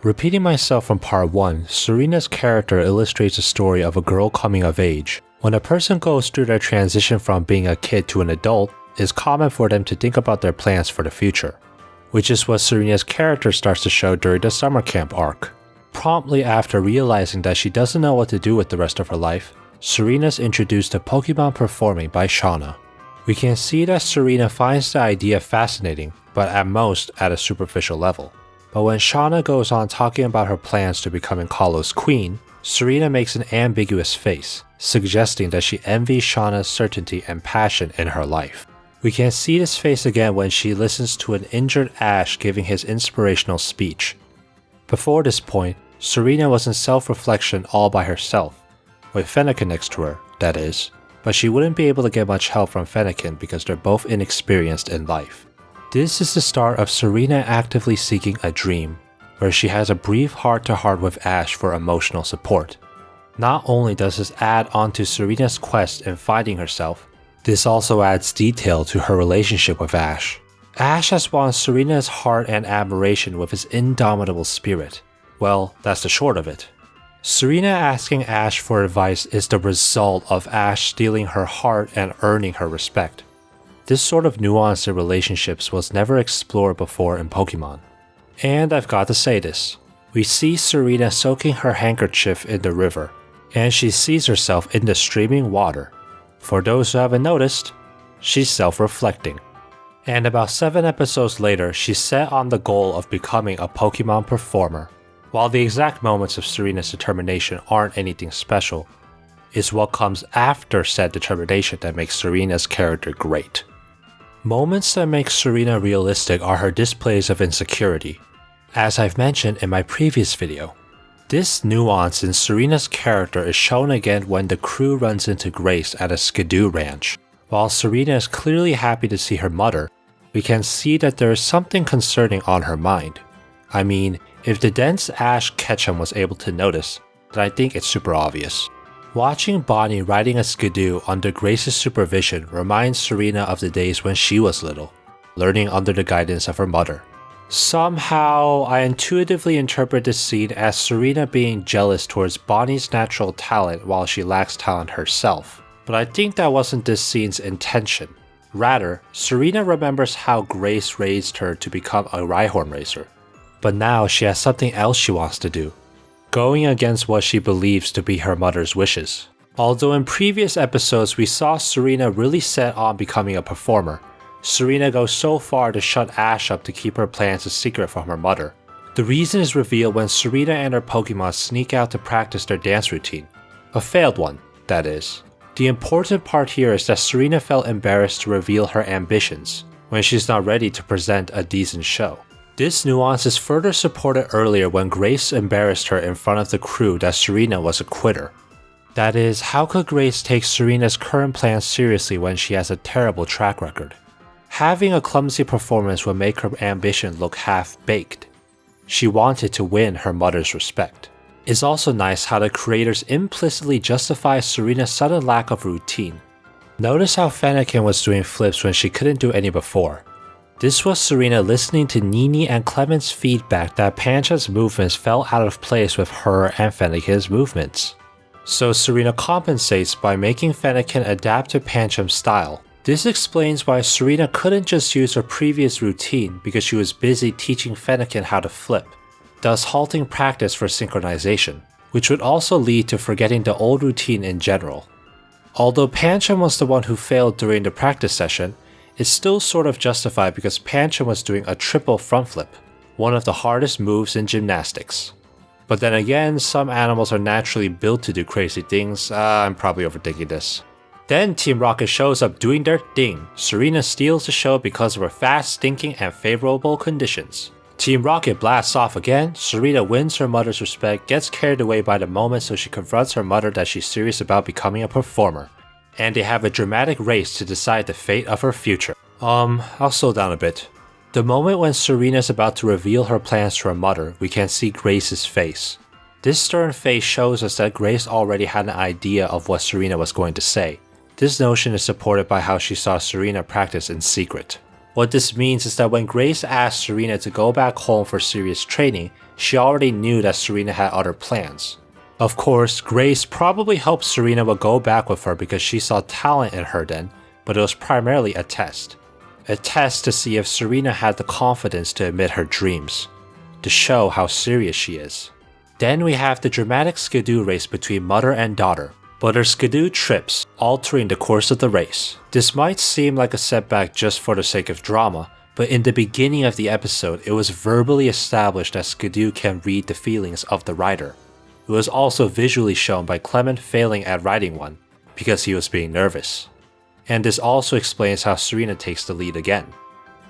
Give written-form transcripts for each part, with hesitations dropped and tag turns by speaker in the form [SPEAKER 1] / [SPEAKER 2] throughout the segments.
[SPEAKER 1] Repeating myself from part 1, Serena's character illustrates a story of a girl coming of age. When a person goes through their transition from being a kid to an adult, it's common for them to think about their plans for the future, which is what Serena's character starts to show during the summer camp arc. Promptly after realizing that she doesn't know what to do with the rest of her life, Serena's introduced to Pokémon performing by Shauna. We can see that Serena finds the idea fascinating, but at most at a superficial level. But when Shauna goes on talking about her plans to becoming Kahlo's queen, Serena makes an ambiguous face, suggesting that she envies Shauna's certainty and passion in her life. We can see this face again when she listens to an injured Ash giving his inspirational speech. Before this point, Serena was in self-reflection all by herself, with Fennekin next to her, that is, but she wouldn't be able to get much help from Fennekin because they're both inexperienced in life. This is the start of Serena actively seeking a dream, where she has a brief heart-to-heart with Ash for emotional support. Not only does this add on to Serena's quest in finding herself, this also adds detail to her relationship with Ash. Ash has won Serena's heart and admiration with his indomitable spirit. Well, that's the short of it. Serena asking Ash for advice is the result of Ash stealing her heart and earning her respect. This sort of nuance in relationships was never explored before in Pokémon. And I've got to say this. We see Serena soaking her handkerchief in the river, and she sees herself in the streaming water. For those who haven't noticed, she's self-reflecting. And about 7 episodes later, she's set on the goal of becoming a Pokémon performer. While the exact moments of Serena's determination aren't anything special, it's what comes after said determination that makes Serena's character great. Moments that make Serena realistic are her displays of insecurity. As I've mentioned in my previous video, this nuance in Serena's character is shown again when the crew runs into Grace at a skidoo ranch. While Serena is clearly happy to see her mother, we can see that there is something concerning on her mind. I mean, if the dense Ash Ketchum was able to notice, then I think it's super obvious. Watching Bonnie riding a skidoo under Grace's supervision reminds Serena of the days when she was little, learning under the guidance of her mother. Somehow, I intuitively interpret this scene as Serena being jealous towards Bonnie's natural talent while she lacks talent herself, but I think that wasn't this scene's intention. Rather, Serena remembers how Grace raised her to become a Rhyhorn racer, but now she has something else she wants to do, going against what she believes to be her mother's wishes. Although in previous episodes we saw Serena really set on becoming a performer, Serena goes so far to shut Ash up to keep her plans a secret from her mother. The reason is revealed when Serena and her Pokémon sneak out to practice their dance routine. A failed one, that is. The important part here is that Serena felt embarrassed to reveal her ambitions, when she's not ready to present a decent show. This nuance is further supported earlier when Grace embarrassed her in front of the crew that Serena was a quitter. That is, how could Grace take Serena's current plans seriously when she has a terrible track record? Having a clumsy performance would make her ambition look half-baked. She wanted to win her mother's respect. It's also nice how the creators implicitly justify Serena's sudden lack of routine. Notice how Fennekin was doing flips when she couldn't do any before. This was Serena listening to Nini and Clement's feedback that Pancham's movements fell out of place with her and Fennekin's movements. So Serena compensates by making Fennekin adapt to Pancham's style. This explains why Serena couldn't just use her previous routine because she was busy teaching Fennekin how to flip, thus halting practice for synchronization, which would also lead to forgetting the old routine in general. Although Pancham was the one who failed during the practice session, it's still sort of justified because Pancham was doing a triple front flip, one of the hardest moves in gymnastics. But then again, some animals are naturally built to do crazy things. I'm probably overthinking this. Then Team Rocket shows up doing their thing. Serena steals the show because of her fast thinking and favorable conditions. Team Rocket blasts off again. Serena wins her mother's respect, gets carried away by the moment, so she confronts her mother that she's serious about becoming a performer. And they have a dramatic race to decide the fate of her future. I'll slow down a bit. The moment when Serena's about to reveal her plans to her mother, we can see Grace's face. This stern face shows us that Grace already had an idea of what Serena was going to say. This notion is supported by how she saw Serena practice in secret. What this means is that when Grace asked Serena to go back home for serious training, she already knew that Serena had other plans. Of course, Grace probably hoped Serena would go back with her because she saw talent in her then, but it was primarily a test. A test to see if Serena had the confidence to admit her dreams, to show how serious she is. Then we have the dramatic skidoo race between mother and daughter, but her skidoo trips, altering the course of the race. This might seem like a setback just for the sake of drama, but in the beginning of the episode, it was verbally established that skidoo can read the feelings of the rider. It was also visually shown by Clement failing at riding one, because he was being nervous. And this also explains how Serena takes the lead again.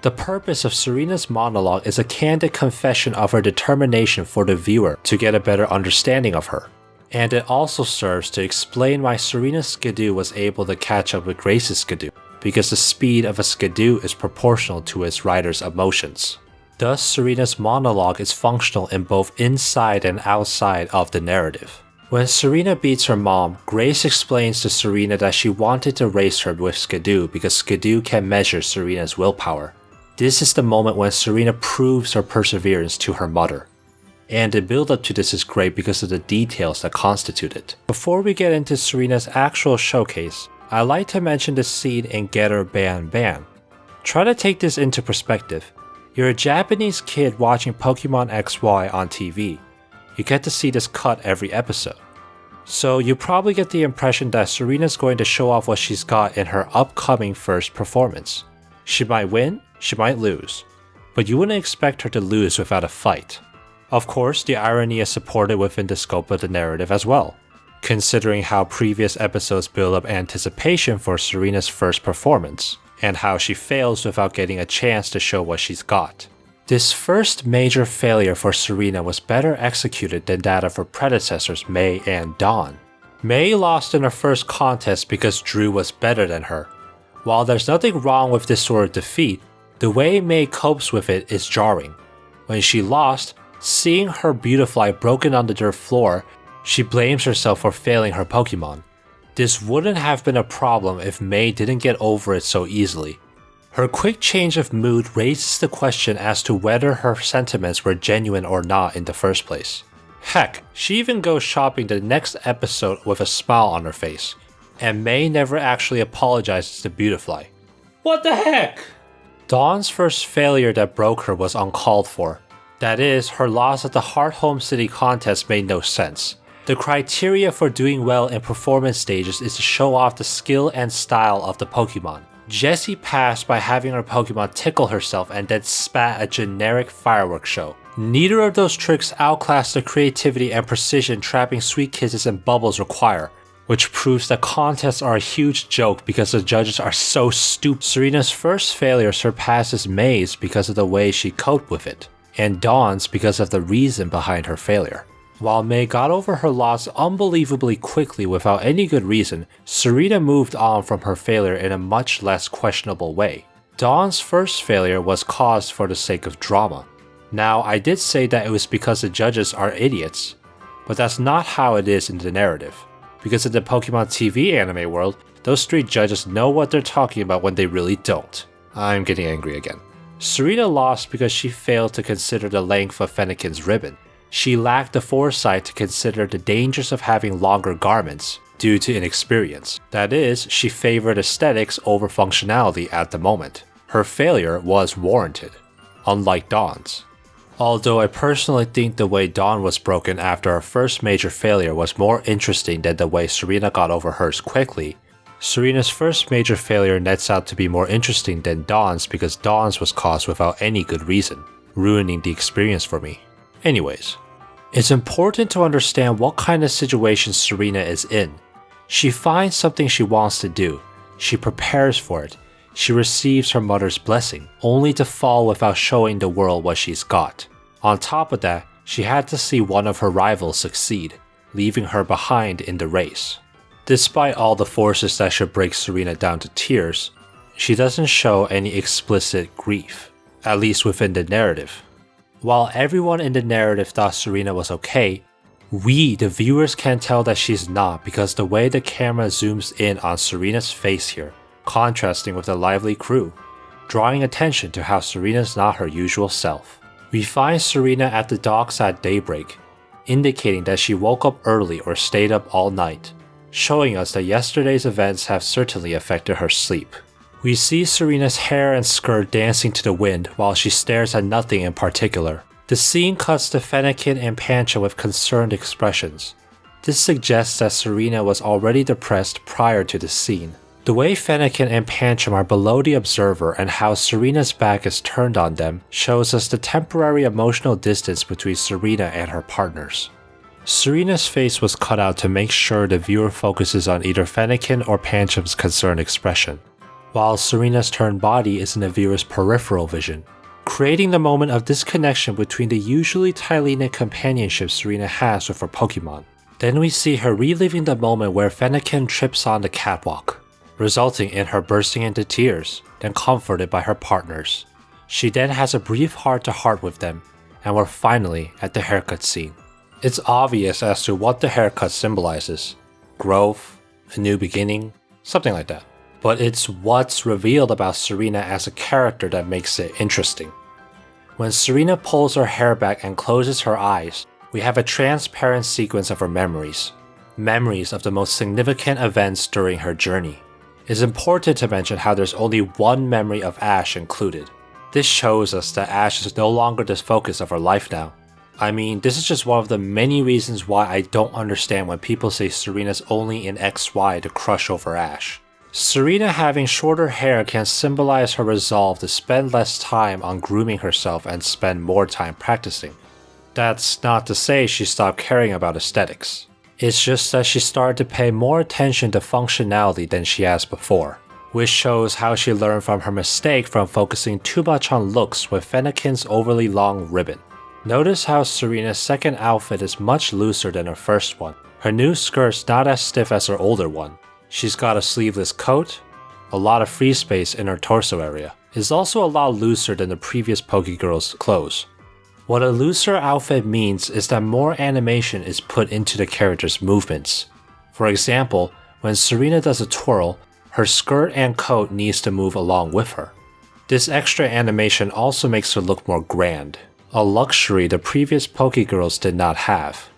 [SPEAKER 1] The purpose of Serena's monologue is a candid confession of her determination for the viewer to get a better understanding of her. And it also serves to explain why Serena's skidoo was able to catch up with Grace's skidoo, because the speed of a skidoo is proportional to its rider's emotions. Thus, Serena's monologue is functional in both inside and outside of the narrative. When Serena beats her mom, Grace explains to Serena that she wanted to race her with skidoo because skidoo can measure Serena's willpower. This is the moment when Serena proves her perseverance to her mother. And the build up to this is great because of the details that constitute it. Before we get into Serena's actual showcase, I like to mention the scene in Getter Ban Ban. Try to take this into perspective. You're a Japanese kid watching Pokémon XY on TV. You get to see this cut every episode. So you probably get the impression that Serena's going to show off what she's got in her upcoming first performance. She might win, she might lose, but you wouldn't expect her to lose without a fight. Of course, the irony is supported within the scope of the narrative as well, considering how previous episodes build up anticipation for Serena's first performance, and how she fails without getting a chance to show what she's got. This first major failure for Serena was better executed than that of her predecessors May and Dawn. May lost in her first contest because Drew was better than her. While there's nothing wrong with this sort of defeat, the way May copes with it is jarring. When she lost, seeing her Beautifly broken on the dirt floor, she blames herself for failing her Pokemon. This wouldn't have been a problem if May didn't get over it so easily. Her quick change of mood raises the question as to whether her sentiments were genuine or not in the first place. Heck, she even goes shopping the next episode with a smile on her face, and May never actually apologizes to Beautifly. What the heck? Dawn's first failure that broke her was uncalled for. That is, her loss at the Heart Home City contest made no sense. The criteria for doing well in performance stages is to show off the skill and style of the Pokemon. Jessie passed by having her Pokemon tickle herself and then spat a generic fireworks show. Neither of those tricks outclass the creativity and precision trapping sweet kisses and bubbles require, which proves that contests are a huge joke because the judges are so stupid. Serena's first failure surpasses May's because of the way she coped with it, and Dawn's because of the reason behind her failure. While May got over her loss unbelievably quickly without any good reason, Serena moved on from her failure in a much less questionable way. Dawn's first failure was caused for the sake of drama. Now, I did say that it was because the judges are idiots, but that's not how it is in the narrative. Because in the Pokemon TV anime world, those three judges know what they're talking about when they really don't. I'm getting angry again. Serena lost because she failed to consider the length of Fennekin's ribbon. She lacked the foresight to consider the dangers of having longer garments due to inexperience. That is, she favored aesthetics over functionality at the moment. Her failure was warranted, unlike Dawn's. Although I personally think the way Dawn was broken after her first major failure was more interesting than the way Serena got over hers quickly, Serena's first major failure nets out to be more interesting than Dawn's because Dawn's was caused without any good reason, ruining the experience for me. Anyways, it's important to understand what kind of situation Serena is in. She finds something she wants to do, she prepares for it, she receives her mother's blessing, only to fall without showing the world what she's got. On top of that, she had to see one of her rivals succeed, leaving her behind in the race. Despite all the forces that should break Serena down to tears, she doesn't show any explicit grief, at least within the narrative. While everyone in the narrative thought Serena was okay, we, the viewers, can tell that she's not because the way the camera zooms in on Serena's face here, contrasting with the lively crew, drawing attention to how Serena's not her usual self. We find Serena at the docks at daybreak, indicating that she woke up early or stayed up all night, showing us that yesterday's events have certainly affected her sleep. We see Serena's hair and skirt dancing to the wind while she stares at nothing in particular. The scene cuts to Fennekin and Pancha with concerned expressions. This suggests that Serena was already depressed prior to the scene. The way Fennekin and Pancham are below the observer and how Serena's back is turned on them shows us the temporary emotional distance between Serena and her partners. Serena's face was cut out to make sure the viewer focuses on either Fennekin or Pancham's concerned expression, while Serena's turned body is in the viewer's peripheral vision, creating the moment of disconnection between the usually tightly knit companionship Serena has with her Pokémon. Then we see her reliving the moment where Fennekin trips on the catwalk, resulting in her bursting into tears, then comforted by her partners. She then has a brief heart-to-heart with them, and we're finally at the haircut scene. It's obvious as to what the haircut symbolizes: growth, a new beginning, something like that. But it's what's revealed about Serena as a character that makes it interesting. When Serena pulls her hair back and closes her eyes, we have a transparent sequence of her memories of the most significant events during her journey. It's important to mention how there's only one memory of Ash included. This shows us that Ash is no longer the focus of her life now. I mean, this is just one of the many reasons why I don't understand when people say Serena's only in XY to crush over Ash. Serena having shorter hair can symbolize her resolve to spend less time on grooming herself and spend more time practicing. That's not to say she stopped caring about aesthetics. It's just that she started to pay more attention to functionality than she has before, which shows how she learned from her mistake from focusing too much on looks with Fennekin's overly long ribbon. Notice how Serena's second outfit is much looser than her first one. Her new skirt's not as stiff as her older one. She's got a sleeveless coat, a lot of free space in her torso area. It's also a lot looser than the previous Pokegirl's clothes. What a looser outfit means is that more animation is put into the character's movements. For example, when Serena does a twirl, her skirt and coat needs to move along with her. This extra animation also makes her look more grand, a luxury the previous Pokegirls did not have.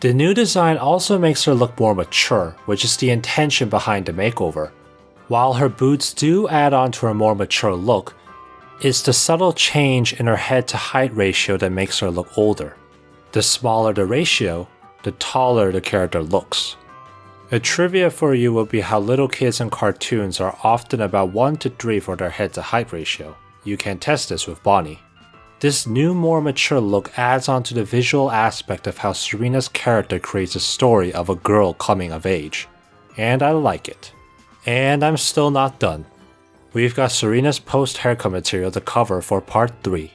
[SPEAKER 1] The new design also makes her look more mature, which is the intention behind the makeover. While her boots do add on to her more mature look, it's the subtle change in her head to height ratio that makes her look older. The smaller the ratio, the taller the character looks. A trivia for you would be how little kids in cartoons are often about 1 to 3 for their head to height ratio. You can test this with Bonnie. This new more mature look adds on to the visual aspect of how Serena's character creates a story of a girl coming of age. And I like it. And I'm still not done. We've got Serena's post-haircut material to cover for part 3.